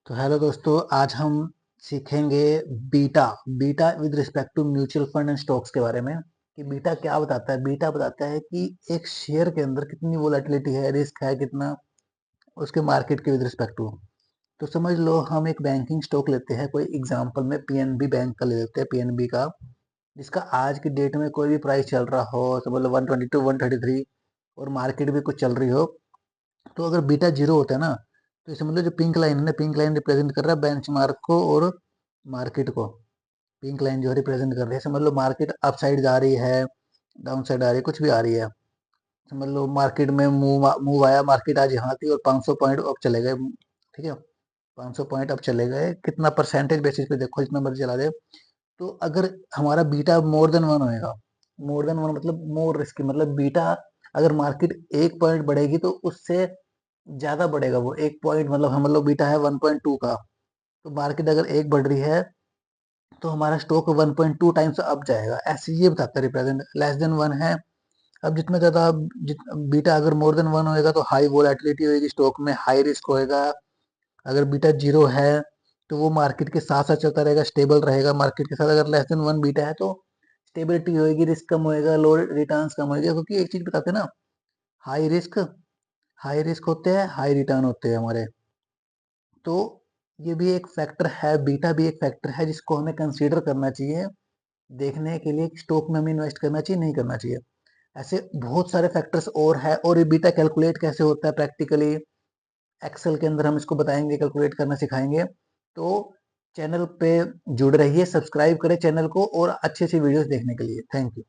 तो हेलो दोस्तों, आज हम सीखेंगे beta beta with respect to mutual fund and stocks के बारे में कि बीटा क्या बताता है। बीटा बताता है कि एक शेयर के अंदर कितनी वोलेटिलिटी है, रिस्क है कितना, उसके मार्केट के विद रिस्पेक्ट टू। तो समझ लो हम एक बैंकिंग स्टॉक लेते हैं, कोई एग्जांपल में पीएनबी बैंक का ले लेते हैं, पीएनबी का, जिसका आज की डेट में कोई भी प्राइस चल रहा हो, समझ लो 122 133 और मार्केट भी कुछ चल रही हो। तो अगर बीटा जीरो होता है ना, तो इसे मतलब जो पिंक लाइन है ना, पिंक लाइन रिप्रेजेंट कर रहा है बेंचमार्क को और मार्केट को। पिंक लाइन जो है रिप्रेजेंट कर रही है, समझ लो मार्केट अप साइड जा रही है, डाउन साइड आ रही है, कुछ भी आ रही है। समझ लो मार्केट में मूव मूव आया, मार्केट आज यहाँ थी और 500 पॉइंट अप चले गए। ठीक है, 500 पॉइंट अप चले गए, कितना परसेंटेज बेसिस पे देखो, जितना मर्जी चला दे। तो अगर हमारा बीटा मोर देन वन होएगा, मोर देन वन मतलब मोर रिस्की, मतलब बीटा अगर मार्केट एक पॉइंट बढ़ेगी तो उससे ज्यादा बढ़ेगा वो एक पॉइंट, मतलब हम लोग बीटा है 1.2 का, तो मार्केट अगर एक बढ़ रही है तो हमारा स्टॉक 1.2 टाइम्स अप जाएगा, ऐसे ये बताता है रिप्रेजेंट। लेस देन वन है, अब जितना ज्यादा बीटा अगर मोर देन वन होएगा तो हाई वोलेटिलिटी होगी स्टॉक में, हाई रिस्क होएगा। अगर बीटा जीरो है तो वो मार्केट के साथ साथ चलता रहेगा, स्टेबल रहेगा मार्केट के साथ। अगर लेस देन वन बीटा है तो स्टेबिलिटी होएगी, रिस्क कम होएगा, लो रिटर्न्स कम होएगा, क्योंकि एक चीज बताते हैं ना, हाई रिस्क, हाई रिस्क होते हैं, हाई रिटर्न होते हैं हमारे। तो ये भी एक फैक्टर है, बीटा भी एक फैक्टर है जिसको हमें कंसीडर करना चाहिए देखने के लिए कि स्टॉक में हमें इन्वेस्ट करना चाहिए नहीं करना चाहिए। ऐसे बहुत सारे फैक्टर्स और है, और ये बीटा कैलकुलेट कैसे होता है प्रैक्टिकली एक्सेल के अंदर हम इसको बताएंगे, कैलकुलेट करना सिखाएंगे। तो चैनल पे जुड़ रहिए, सब्सक्राइब करें चैनल को और अच्छी अच्छी वीडियोस देखने के लिए। Thank you.